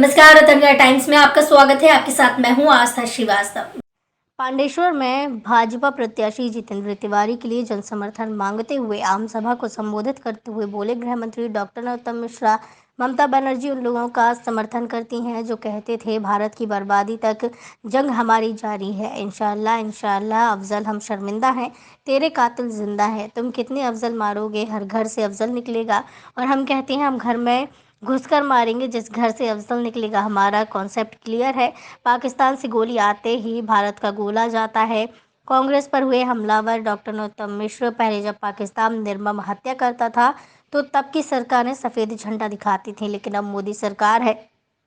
नमस्कार, रतनगढ़ टाइम्स में आपका स्वागत है। आपके साथ मैं हूं आस्था श्रीवास्तव। पांडेश्वर में भाजपा प्रत्याशी जितेंद्र तिवारी के लिए जनसमर्थन मांगते हुए आम सभा को संबोधित करते हुए बोले, गृह मंत्री डॉक्टर नरोत्तम मिश्रा, ममता बनर्जी उन लोगों का समर्थन करती हैं जो कहते थे भारत की बर्बादी तक जंग हमारी जारी है। इंशाअल्लाह इंशाअल्लाह अफजल, हम शर्मिंदा हैं, तेरे कातिल जिंदा है। तुम कितने अफजल मारोगे, हर घर से अफजल निकलेगा। और हम कहते हैं हम घर में घुसकर मारेंगे, जिस घर से अफजल निकलेगा। हमारा कॉन्सेप्ट क्लियर है। पाकिस्तान से गोली आते ही भारत का गोला जाता है। कांग्रेस पर हुए हमलावर डॉक्टर नरोत्तम मिश्र पहले जब पाकिस्तान निर्मम हत्या करता था तो तब की सरकार ने सफ़ेद झंडा दिखाती थी, लेकिन अब मोदी सरकार है।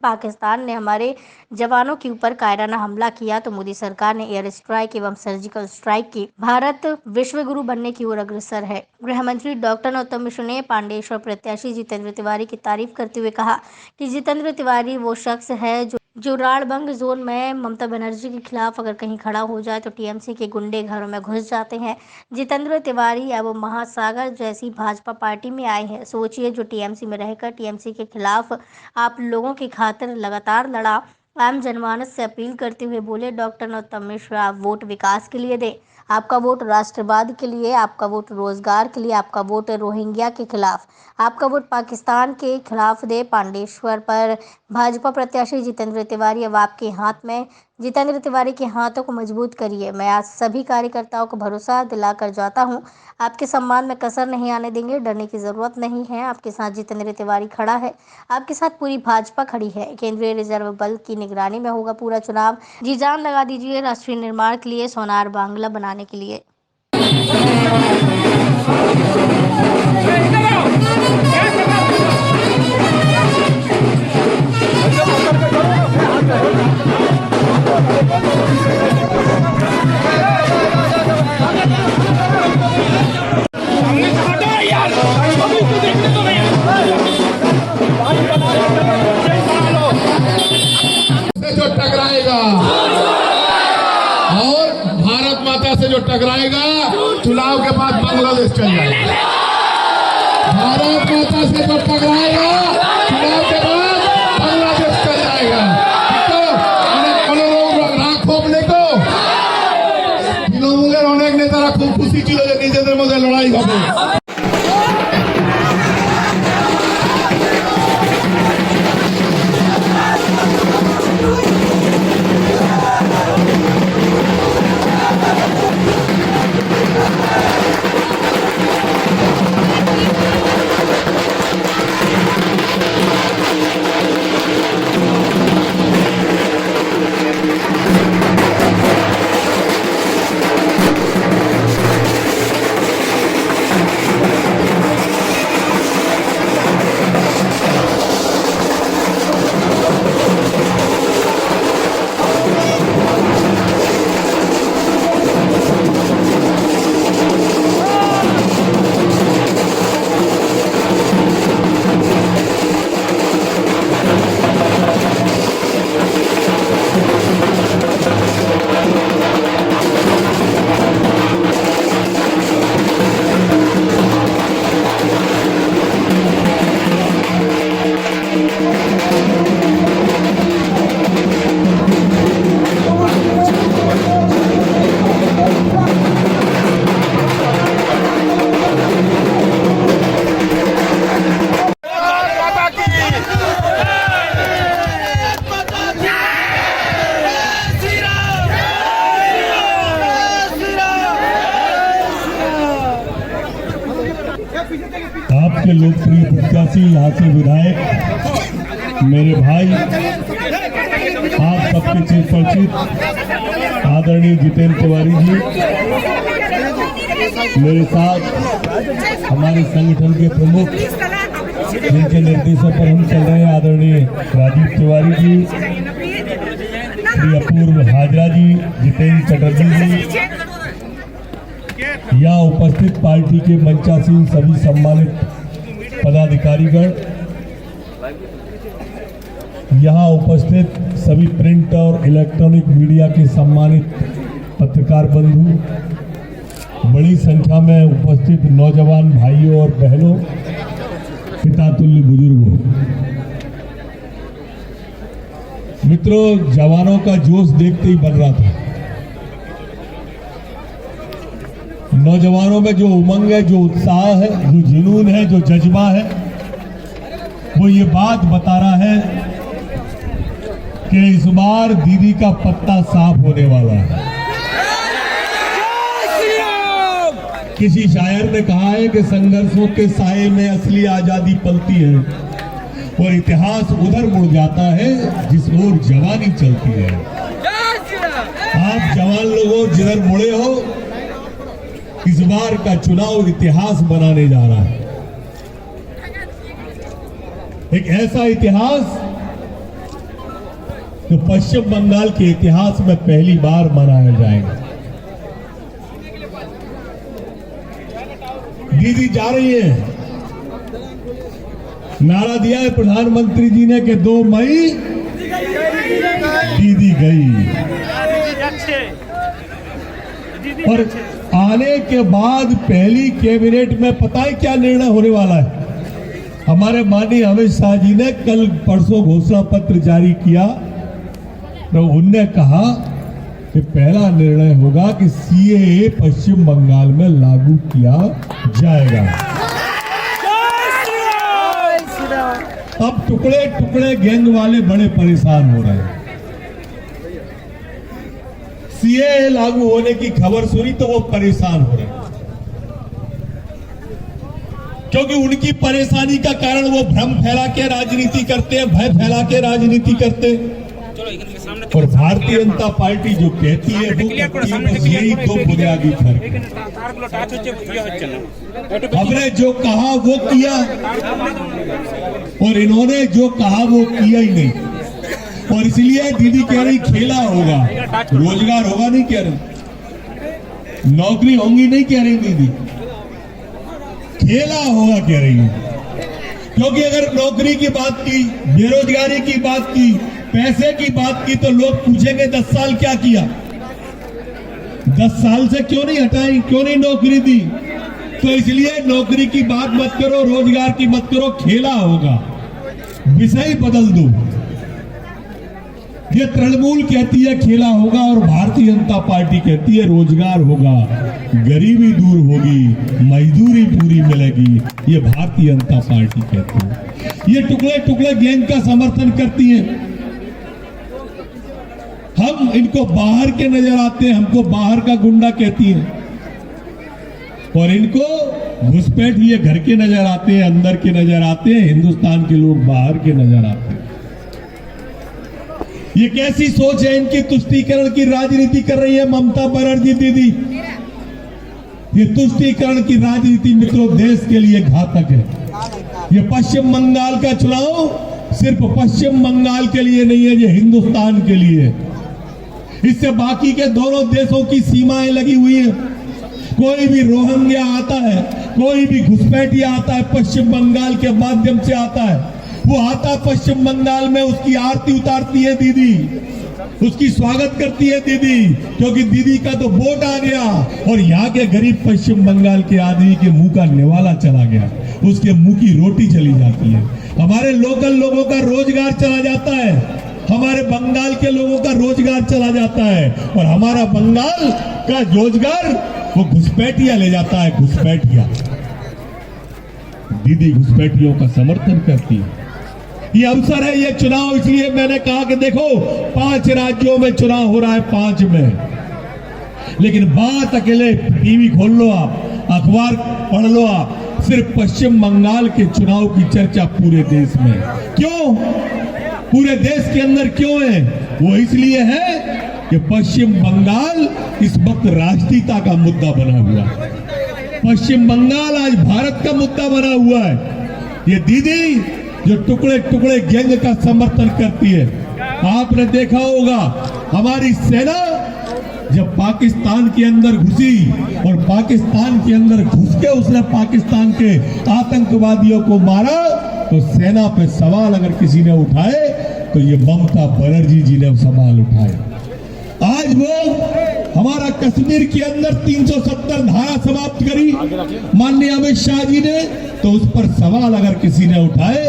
पाकिस्तान ने हमारे जवानों के ऊपर कायराना हमला किया तो मोदी सरकार ने एयर स्ट्राइक एवं सर्जिकल स्ट्राइक की। भारत विश्व गुरु बनने की ओर अग्रसर है। गृह मंत्री डॉक्टर नरोत्तम मिश्र ने पांडेश्वर प्रत्याशी जितेंद्र तिवारी की तारीफ करते हुए कहा कि जितेंद्र तिवारी वो शख्स है जो राड़बंग जोन में ममता बनर्जी के खिलाफ अगर कहीं खड़ा हो जाए तो टीएमसी के गुंडे घरों में घुस जाते हैं। जितेंद्र तिवारी अब महासागर जैसी भाजपा पार्टी में आए हैं। सोचिए, जो टीएमसी में रहकर टीएमसी के खिलाफ आप लोगों की खातिर लगातार लड़ा। आम जनमानस से अपील करते हुए बोले, डॉक्टर नरोत्तम मिश्र, आप वोट विकास के लिए दें, आपका वोट राष्ट्रवाद के लिए, आपका वोट रोजगार के लिए, आपका वोट रोहिंग्या के खिलाफ, आपका वोट पाकिस्तान के खिलाफ दे। पांडेश्वर पर भाजपा प्रत्याशी जितेंद्र तिवारी अब आपके हाथ में। जितेंद्र तिवारी के हाथों को मजबूत करिए। मैं आज सभी कार्यकर्ताओं को भरोसा दिलाकर जाता हूं, आपके सम्मान में कसर नहीं आने देंगे। डरने की जरूरत नहीं है। आपके साथ जितेंद्र तिवारी खड़ा है, आपके साथ पूरी भाजपा खड़ी है। केंद्रीय रिजर्व बल की निगरानी में होगा पूरा चुनाव। जी जान लगा दीजिए राष्ट्रीय निर्माण के लिए, सोनार बांग्ला बनाने के लिए। जो टकराएगा और भारत माता से जो टकराएगा, चुनाव के बाद बांग्लादेश चल जाएगा। भारत माता से जो टकराएगा, चुनाव के बाद बांग्लादेश चल जाएगा। तो রাগ ক্ষোভ নেই, তৃণমূলের অনেক নেতারা খুব খুশি ছিল যে নিজেদের মধ্যে লড়াই হবে। आपके लोकप्रिय प्रत्याशी, यहाँ के विधायक मेरे भाई, आप सबके चिर परिचित आदरणीय जितेंद्र तिवारी जी, मेरे साथ हमारे संगठन के प्रमुख जिनके निर्देशों पर हम चल रहे हैं, आदरणीय राजीव तिवारी जी, श्री अपूर्व हाजरा जी, जितेंद्र चटर्जी जी, यहाँ उपस्थित पार्टी के मंचासीन सभी सम्मानित पदाधिकारीगण, यहाँ उपस्थित सभी प्रिंट और इलेक्ट्रॉनिक मीडिया के सम्मानित पत्रकार बंधु, बड़ी संख्या में उपस्थित नौजवान भाइयों और बहनों, पिता तुल्य बुजुर्गों, मित्रों, जवानों का जोश देखते ही बन रहा था। नौजवानों में जो उमंग है, जो उत्साह है, जो जुनून है, जो जज्बा है, वो ये बात बता रहा है कि इस बार दीदी का पत्ता साफ होने वाला है। किसी शायर ने कहा है कि संघर्षों के साए में असली आजादी पलती है और इतिहास उधर मुड़ जाता है जिस ओर जवानी चलती है। आप जवान लोगों जिधर मुड़े हो, इस बार का चुनाव इतिहास बनाने जा रहा है। एक ऐसा इतिहास जो पश्चिम बंगाल के इतिहास में पहली बार मनाया जाएगा। दीदी जा रही है, नारा दिया है प्रधानमंत्री जी ने कि 2 मई दीदी गई। और आने के बाद पहली कैबिनेट में पता है क्या निर्णय होने वाला है? हमारे माननीय अमित शाह जी ने कल परसों घोषणा पत्र जारी किया, तो उनने कहा कि पहला निर्णय होगा कि सीएए पश्चिम बंगाल में लागू किया जाएगा। अब टुकड़े टुकड़े गैंग वाले बड़े परेशान हो रहे हैं। सीएए लागू होने की खबर सुनी तो वो परेशान हो रहे हैं, क्योंकि उनकी परेशानी का कारण वो भ्रम फैला के राजनीति करते हैं, भय फैला के राजनीति करते हैं। और भारतीय जनता पार्टी जो कहती है वो करती है, बस यही 2 बुनियादी फर्क है। हमने जो कहा वो किया और इन्होंने जो कहा वो किया ही नहीं। और इसलिए दीदी कह रही खेला होगा, रोजगार होगा नहीं कह रही, नौकरी होंगी नहीं कह रही दीदी, खेला होगा कह रही है। क्योंकि अगर नौकरी की बात की, बेरोजगारी की बात की, पैसे की बात की, तो लोग पूछेंगे 10 साल क्या किया, 10 साल से क्यों नहीं हटाई, क्यों नहीं नौकरी दी। तो इसलिए नौकरी की बात मत करो, रोजगार की मत करो, खेला होगा, विषय बदल दो। ये तृणमूल कहती है खेला होगा और भारतीय जनता पार्टी कहती है रोजगार होगा, गरीबी दूर होगी, मजदूरी पूरी मिलेगी। ये भारतीय जनता पार्टी कहती है। ये टुकड़े टुकड़े गैंग का समर्थन करती है। हम इनको बाहर के नजर आते हैं, हमको बाहर का गुंडा कहती है, और इनको घुसपैठ ये घर के नजर आते हैं, अंदर के नजर आते हैं, हिंदुस्तान के लोग बाहर के नजर आते हैं। ये कैसी सोच है इनकी? तुष्टीकरण की राजनीति कर रही है ममता बनर्जी दीदी। ये तुष्टीकरण की राजनीति मित्रों देश के लिए घातक है। ये पश्चिम बंगाल का चुनाव सिर्फ पश्चिम बंगाल के लिए नहीं है, ये हिंदुस्तान के लिए है। इससे बाकी के दोनों देशों की सीमाएं लगी हुई है। कोई भी रोहिंग्या आता है, कोई भी घुसपैठिया आता है, पश्चिम बंगाल के माध्यम से आता है। वो आता पश्चिम बंगाल में, उसकी आरती उतारती है दीदी, उसकी स्वागत करती है दीदी, क्योंकि दीदी का तो वोट आ गया और यहाँ के गरीब पश्चिम बंगाल के आदमी के मुंह का निवाला चला गया, उसके मुंह की रोटी चली जाती है। हमारे लोकल लोगों का रोजगार चला जाता है, हमारे बंगाल के लोगों का रोजगार चला जाता है, और हमारा बंगाल का रोजगार वो घुसपैठिया ले जाता है। घुसपैठिया दीदी घुसपैठियों का समर्थन करती है। ये अवसर है, ये चुनाव, इसलिए मैंने कहा कि देखो 5 राज्यों में चुनाव हो रहा है, 5 में, लेकिन बात अकेले टीवी खोल लो आप, अखबार पढ़ लो आप, सिर्फ पश्चिम बंगाल के चुनाव की चर्चा पूरे देश में। क्यों? पूरे देश के अंदर क्यों है? वो इसलिए है कि पश्चिम बंगाल इस वक्त राष्ट्रीयता का मुद्दा बना हुआ है। पश्चिम बंगाल आज भारत का मुद्दा बना हुआ है। ये दीदी जो टुकड़े टुकड़े गैंग का समर्थन करती है, आपने देखा होगा हमारी सेना जब पाकिस्तान के अंदर घुसी और पाकिस्तान के अंदर घुस के उसने पाकिस्तान के आतंकवादियों को मारा, तो सेना पे सवाल अगर किसी ने उठाए तो ये ममता बनर्जी जी ने सवाल उठाए। आज वो हमारा कश्मीर के अंदर 370 धारा समाप्त करी माननीय अमित शाह जी ने, तो उस पर सवाल अगर किसी ने उठाए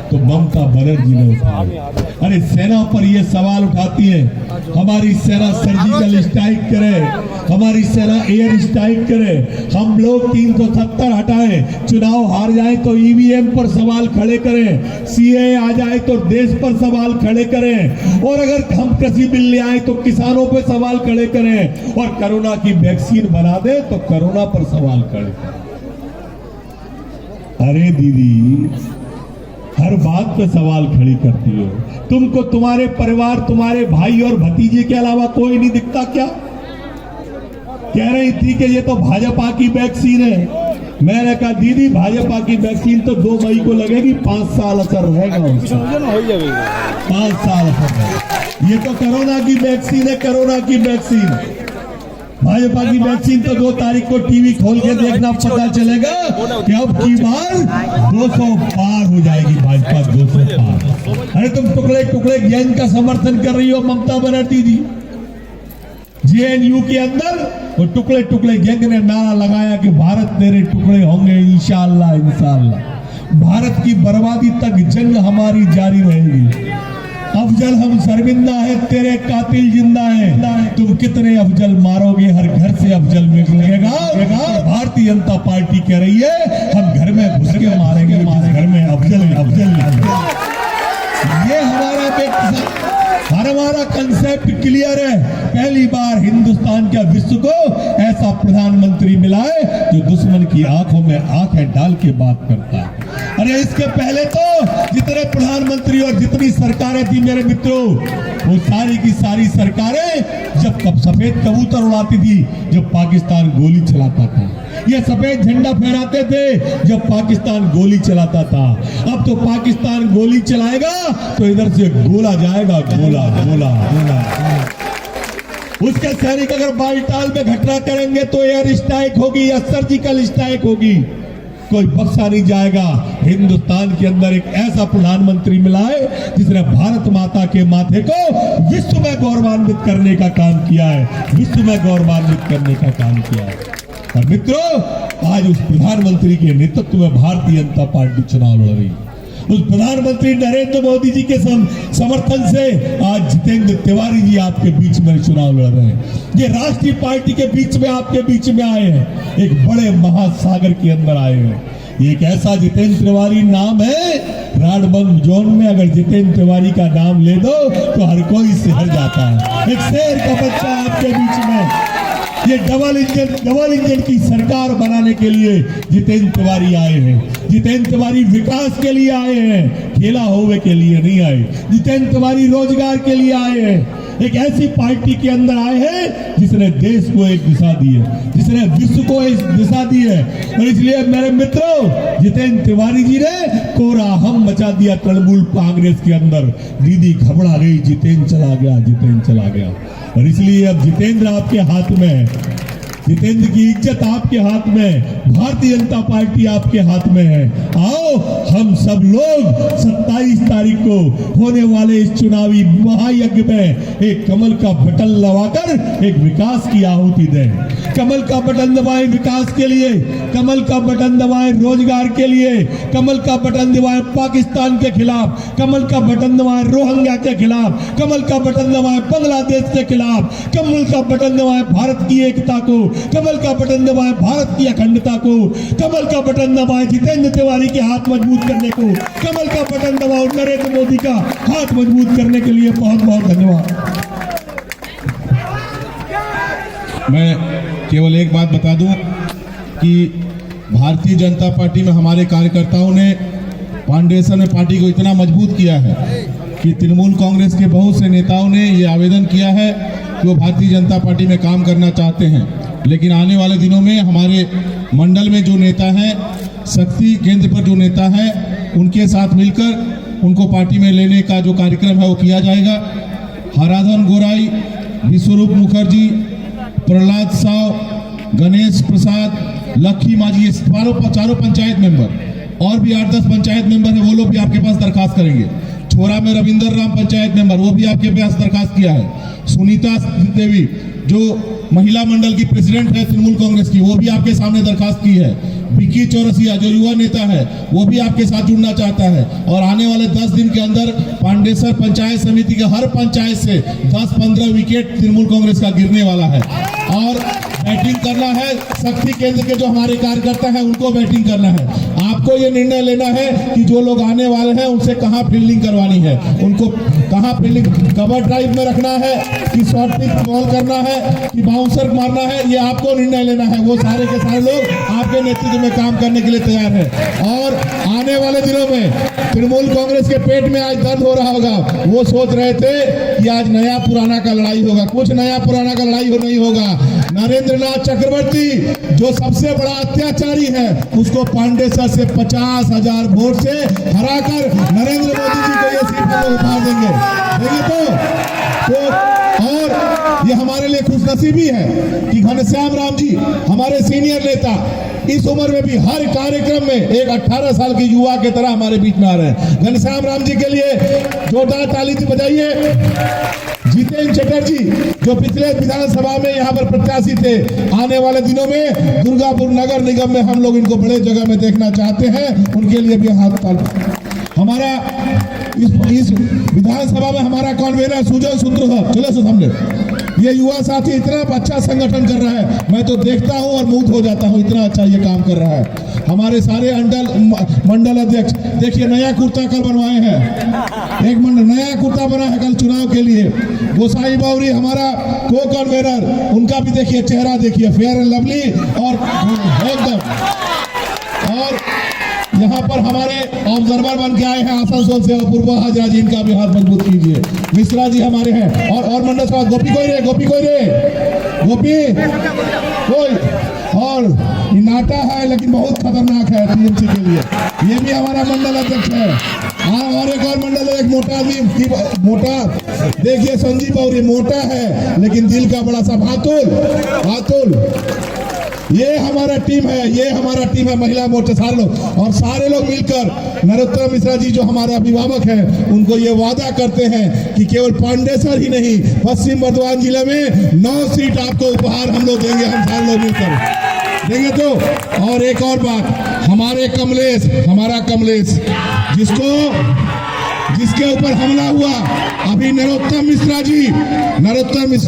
तो ममता बनर्जी ने उठाया। अरे सेना पर ये सवाल उठाती है, हमारी सेना सर्जिकल स्ट्राइक करे, हमारी सेना एयर स्ट्राइक करे, हम लोग 370 हटाए, चुनाव हार जाए तो ईवीएम पर सवाल खड़े करें, सीए आ जाए तो देश पर सवाल खड़े करें, और अगर हम कृषि बिल ले आए तो किसानों पे सवाल खड़े करें, और कोरोना की वैक्सीन बना दे तो कोरोना पर सवाल खड़े करें। अरे दीदी, हर बात पे सवाल खड़ी करती हो। तुमको तुम्हारे परिवार, तुम्हारे भाई और भतीजे के अलावा कोई नहीं दिखता क्या? कह रही थी कि ये तो भाजपा की वैक्सीन है। मैंने कहा दीदी, भाजपा की वैक्सीन तो 2 मई को लगेगी, 5 साल असर रहेगा उसका, 5 साल असर रहेगा। ये तो कोरोना की वैक्सीन है, कोरोना की वैक्सीन। भाजपा की वैक्सीन तो 2 तारीख को टीवी खोल के देखना, पता चलेगा कि अब की बार 200 पार हो जाएगी भाजपा, 200 पार। अरे तुम टुकड़े टुकड़े गैंग का समर्थन कर रही हो ममता बनर्जी जी। जेएनयू के अंदर वो टुकड़े टुकड़े गैंग ने नारा लगाया कि भारत तेरे टुकड़े होंगे इंशाअल्लाह इंशाअल्लाह। भारत की बर्बादी तक जंग हमारी जारी रहेगी। अफजल हम शर्मिंदा है, तेरे कातिल जिंदा है। तुम कितने अफजल मारोगे, हर घर से अफजल निकलेगा। भारतीय जनता पार्टी कह रही है हम घर में घुस के मारेंगे, घर में अफजल अफजल। ये हमारा कंसेप्ट क्लियर है। पहली बार हिंदुस्तान के विश्व को ऐसा प्रधानमंत्री मिला है जो दुश्मन की आंखों में आंखें डाल के बात करता है। अरे इसके पहले तो जितने प्रधानमंत्री और जितनी सरकारें थी मेरे मित्रों, वो सारी की सारी सरकारें जब सफेद कबूतर उड़ाती थी, जब पाकिस्तान गोली चलाता था, ये सफेद झंडा फहराते थे जब पाकिस्तान गोली चलाता था। अब तो पाकिस्तान गोली चलाएगा तो इधर से गोला जाएगा, गोला गोला गोला। उसके सैनिक अगर बालटाल में घटना करेंगे तो एयर स्ट्राइक होगी या सर्जिकल स्ट्राइक होगी, कोई बख्शा नहीं जाएगा। हिंदुस्तान के अंदर एक ऐसा प्रधानमंत्री मिला है जिसने भारत माता के माथे को विश्व में गौरवान्वित करने का काम किया है, विश्व में गौरवान्वित करने का काम किया है। और मित्रों, आज उस प्रधानमंत्री के नेतृत्व में भारतीय जनता पार्टी चुनाव लड़ रही है। उस प्रधानमंत्री नरेंद्र मोदी जी के समर्थन से आज जितेंद्र तिवारी जी आपके बीच में चुनाव लड़ रहे हैं। ये राष्ट्रीय पार्टी के बीच में, आपके बीच में आए हैं, एक बड़े महासागर के अंदर आए हैं। एक ऐसा जितेंद्र तिवारी नाम है, राडबंग जोन में अगर जितेंद्र तिवारी का नाम ले दो तो हर कोई शहर जाता है। एक शेर का बच्चा आपके बीच में। ये डबल इंजन की सरकार बनाने के लिए जितेंद्र तिवारी आए हैं। जितेंद्र तिवारी विकास के लिए आए हैं, खेला होवे के लिए नहीं आए। जितेंद्र तिवारी रोजगार के लिए आए हैं। एक ऐसी पार्टी के अंदर आए हैं जिसने देश को एक दिशा दी है, जिसने विश्व को एक दिशा दी है। और इसलिए मेरे मित्रों, जितेंद्र तिवारी जी ने कोलाहल मचा दिया तृणमूल कांग्रेस के अंदर। दीदी घबरा गई, जितेंद्र चला गया, जितेंद्र चला गया। और इसलिए अब जितेंद्र आपके हाथ में है, जितेंद्र की इज्जत आपके हाथ में, भारतीय जनता पार्टी आपके हाथ में है। आओ हम सब लोग 27 तारीख को होने वाले इस चुनावी महायज्ञ में एक कमल का बटन दबाकर एक विकास की आहुति दें। कमल का बटन दबाएं विकास के लिए, कमल का बटन दबाएं रोजगार के लिए, कमल का बटन दबाएं पाकिस्तान के खिलाफ, कमल का बटन दबाएं रोहिंग्या के खिलाफ, कमल का बटन दबाएं बांग्लादेश के खिलाफ, कमल का बटन दबाएं भारत की एकता को, कमल का बटन दबाएं भारत की अखंडता को, कमल का बटन दबाएं जितेंद्र तिवारी के हाथ मजबूत करने को, कमल का बटन दबाओ नरेंद्र मोदी का हाथ मजबूत करने के लिए। बहुत बहुत धन्यवाद। मैं केवल एक बात बता दूं कि भारतीय जनता पार्टी में हमारे कार्यकर्ताओं ने फाउंडेशन में पार्टी को इतना मजबूत किया है कि तृणमूल कांग्रेस के बहुत से नेताओं ने ये आवेदन किया है कि वो भारतीय जनता पार्टी में काम करना चाहते हैं। लेकिन आने वाले दिनों में हमारे मंडल में जो नेता हैं, शक्ति केंद्र पर जो नेता हैं, उनके साथ मिलकर उनको पार्टी में लेने का जो कार्यक्रम है वो किया जाएगा। हराधन गोराई, विश्वरूप मुखर्जी, प्रहलाद साव, गणेश प्रसाद, लक्की माझी, ये चारों पंचायत मेंबर और भी 8-10 पंचायत मेंबर है, वो लोग भी आपके पास दरखास्त करेंगे। छोरा में रविंदर राम पंचायत मेंबर, वो भी आपके पास दरखास्त किया है। सुनीता देवी जो महिला मंडल की प्रेसिडेंट है तृणमूल कांग्रेस की, वो भी आपके सामने दरखास्त की है। विकी चौरसिया जो युवा नेता है वो भी आपके साथ जुड़ना चाहता है और आने वाले 10 दिन के अंदर पांडेसर पंचायत समिति के हर पंचायत से 10-15 विकेट तृणमूल कांग्रेस का गिरने वाला है और बैटिंग करना है। शक्ति केंद्र के जो हमारे कार्यकर्ता हैं उनको बैटिंग करना है। आपको ये निर्णय लेना है कि जो लोग आने वाले हैं उनसे कहाँ फील्डिंग करवानी है, उनको कहाँ फील्डिंग, कवर ड्राइव में रखना है कि शॉर्ट पिच बॉल करना है कि बाउंसर मारना है, ये आपको निर्णय लेना है। वो सारे के सारे लोग आपके नेतृत्व में काम करने के लिए तैयार है। और आने वाले दिनों में तृणमूल कांग्रेस के पेट में आज दर्द हो रहा होगा। वो सोच रहे थे कि आज नया पुराना का लड़ाई होगा, कुछ नया पुराना का लड़ाई नहीं होगा। नरेंद्रनाथ चक्रवर्ती जो सबसे बड़ा अत्याचारी है उसको पांडेसर से 50,000 वोट से हराकर नरेंद्र मोदी जी को ये सीट हम उपहार देंगे तो और ये हमारे लिए खुशनसीबी है कि घनश्याम राम जी हमारे सीनियर नेता इस उम्र में भी हर कार्यक्रम में एक 18 साल के युवा की तरह हमारे बीच में आ रहे हैं। घनश्याम राम जी के लिए जोरदार ताली बजाइए। जितेंद्र चटर्जी जो पिछले विधानसभा में यहाँ पर प्रत्याशी थे, आने वाले दिनों में दुर्गापुर नगर निगम में हम लोग इनको बड़े जगह में देखना चाहते हैं, उनके लिए भी हाथ ताली। हमारा इस विधानसभा में हमारा कॉन्वेनर सुजय सूत्र चले सो सामने, ये युवा साथी इतना अच्छा संगठन कर रहा है, मैं तो देखता हूँ और मुग्ध हो जाता हूँ, इतना अच्छा ये काम कर रहा है। हमारे सारे मंडल अध्यक्ष देखिए नया कुर्ता कल बनवाए हैं, एक मंडल नया कुर्ता बना है कल चुनाव के लिए। गोसाई बावरी हमारा को कन्वेनर, उनका भी देखिए चेहरा देखिए फेयर एंड लवली और एकदम। और यहाँ पर हमारे ऑब्जर्वर बन के आए हैं आसनसोल से अपूर्वा हाजरा जी, इनका भी हाथ मजबूत कीजिए। मिश्रा जी हमारे हैं और मंडल सभा गोपी कोई और नाटा है लेकिन बहुत खतरनाक है टीएमसी के लिए, ये भी हमारा मंडल अध्यक्ष है। और एक और मंडल एक मोटा आदमी, मोटा देखिए संजीव बावरी मोटा है लेकिन दिल का बड़ा सा भातुल, ये हमारा टीम है, ये हमारा टीम है महिला मोर्चा सारे लोग। और सारे लोग मिलकर नरोत्तम मिश्रा जी जो हमारे अभिभावक हैं उनको ये वादा करते हैं कि केवल पांडेसर ही नहीं पश्चिम बर्धमान जिले में 9 सीट आपको उपहार हम लोग देंगे, हम सारे लोग मिलकर देंगे। तो और एक और बात, हमारा कमलेश जिसके ऊपर हमला हुआ अभी नरोत्तम मिश्रा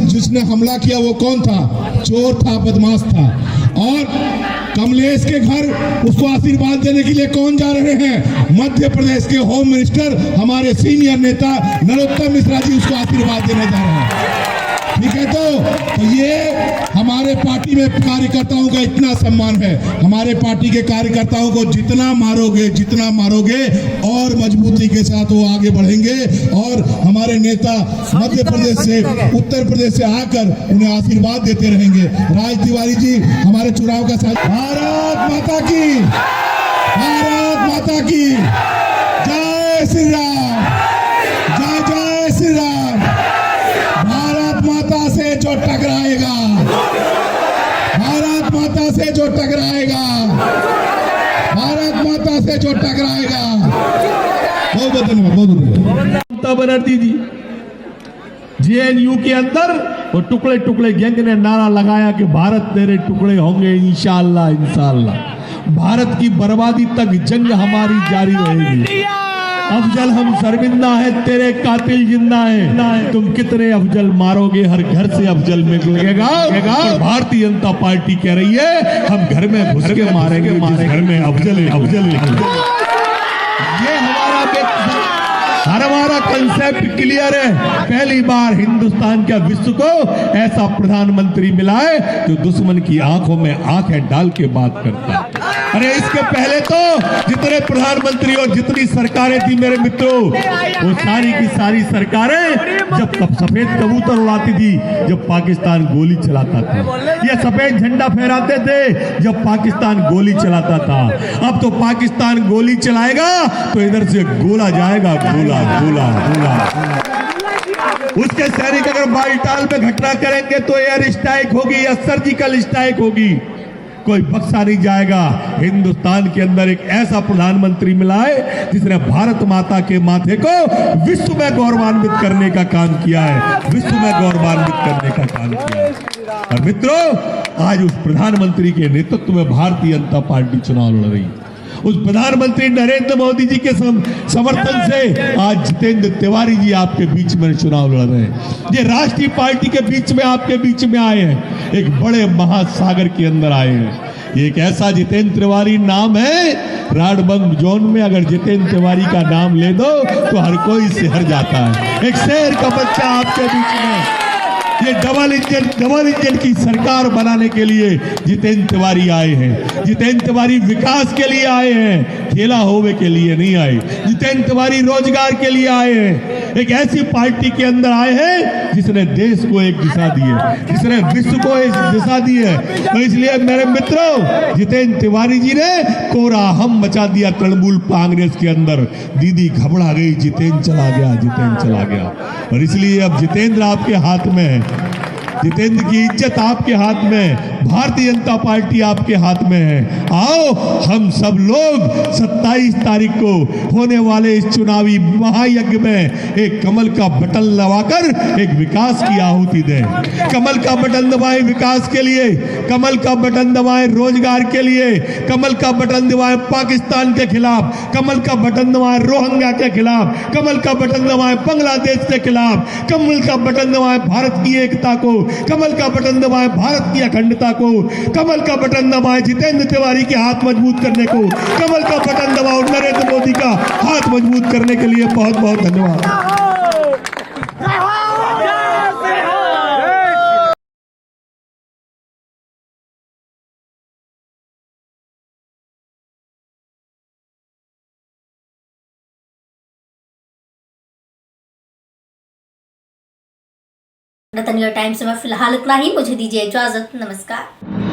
जिसने हमला किया वो कौन था? चोर था, बदमाश था। और कमलेश के घर उसको आशीर्वाद देने के लिए कौन जा रहे हैं? मध्य प्रदेश के होम मिनिस्टर हमारे सीनियर नेता नरोत्तम मिश्रा जी उसको आशीर्वाद देने जा रहे हैं। ठीक है, तो ये हमारे पार्टी में कार्यकर्ताओं का इतना सम्मान है। हमारे पार्टी के कार्यकर्ताओं को जितना मारोगे और मजबूती के साथ वो आगे बढ़ेंगे। और हमारे नेता मध्य प्रदेश से, उत्तर प्रदेश से आकर उन्हें आशीर्वाद देते रहेंगे। राज तिवारी जी हमारे चुनाव का साथ। भारत माता की जय श्री राम, जय श्री राम। भारत माता से जो टकराएगा, भारत माता से जो टकराएगा, बहुत धन्यवाद। ममता बनर्जी जी जेएनयू के अंदर वो टुकड़े गैंग ने नारा लगाया कि भारत तेरे टुकड़े होंगे इंशाअल्लाह। भारत की बर्बादी तक जंग हमारी जारी रहेगी। अफजल हम शर्मिंदा है, तेरे कातिल जिंदा है। तुम कितने अफजल मारोगे, हर घर से अफजल निकलेगा। भारतीय जनता पार्टी कह रही है हम घर में घुस के मारेंगे, घर में अफजल। ये हमारा कंसेप्ट क्लियर है। पहली बार हिंदुस्तान के विश्व को ऐसा प्रधानमंत्री मिला है जो दुश्मन की आंखों में आंखें डाल के बात करता है। अरे इसके पहले तो जितने प्रधानमंत्री और जितनी सरकारें थी मेरे मित्रों, वो सारी की सारी सरकारें जब सफेद कबूतर उड़ाती थी जब पाकिस्तान गोली चलाता था, ये सफेद झंडा फहराते थे जब पाकिस्तान गोली चलाता था। अब तो पाकिस्तान गोली चलाएगा तो इधर से गोला जाएगा, गोला। उसके सैनिक अगर बालटाल में घटना करेंगे तो एयर स्ट्राइक होगी या सर्जिकल स्ट्राइक होगी। कोई बख्शा नहीं जाएगा। हिंदुस्तान के अंदर एक ऐसा प्रधानमंत्री मिला है जिसने भारत माता के माथे को विश्व में गौरवान्वित करने का काम किया है, विश्व में गौरवान्वित करने का काम किया है। और मित्रों, आज उस प्रधानमंत्री के नेतृत्व में भारतीय जनता पार्टी चुनाव लड़ रही है। उस प्रधानमंत्री नरेंद्र मोदी जी के समर्थन से आज जितेंद्र तिवारी जी आपके बीच में चुनाव लड़ रहे हैं। ये राष्ट्रीय पार्टी के बीच में आपके बीच में आए हैं, एक बड़े महासागर के अंदर आए हैं। ये एक ऐसा जितेंद्र तिवारी नाम है, राडबंद जोन में अगर जितेंद्र तिवारी का नाम ले दो तो हर कोई सिहर जाता है। एक शेर का बच्चा आपके बीच में। ये डबल इंजन की सरकार बनाने के लिए जितेंद्र तिवारी आए हैं। जितेंद्र तिवारी विकास के लिए आए हैं, खेला होवे के लिए नहीं आए। जितेंद्र तिवारी रोजगार के लिए आए हैं। एक ऐसी पार्टी के अंदर आए हैं जिसने देश को एक दिशा दी है, जिसने विश्व को एक दिशा दी है। तो इसलिए मेरे मित्रों, जितेंद्र तिवारी जी ने कोराहम मचा दिया तृणमूल कांग्रेस के अंदर। दीदी घबरा गई, जितेंद्र चला गया, जितेंद्र चला गया। और इसलिए अब जितेंद्र आपके हाथ में है, जितेंद्र की इज्जत आपके हाथ में, भारतीय जनता पार्टी आपके हाथ में है। आओ हम सब लोग 27 तारीख को होने वाले इस चुनावी महायज्ञ में एक कमल का बटन दबाकर एक विकास की आहुति दें। कमल का बटन दबाएं विकास के लिए, कमल का बटन दबाएं रोजगार के लिए, कमल का बटन दबाएं पाकिस्तान के खिलाफ, कमल का बटन दबाएं रोहिंग्या के खिलाफ, कमल का बटन दबाएं बांग्लादेश के खिलाफ, कमल का बटन दबाएं भारत की एकता को, कमल का बटन दबाएं भारत की अखंडता को, कमल का बटन दबाएं जितेंद्र तिवारी के हाथ मजबूत करने को, कमल का बटन दबाओ नरेंद्र मोदी का हाथ मजबूत करने के लिए। बहुत बहुत धन्यवाद। न्यूज़ टाइम्स में फिलहाल इतना ही। मुझे दीजिए इजाजत। नमस्कार।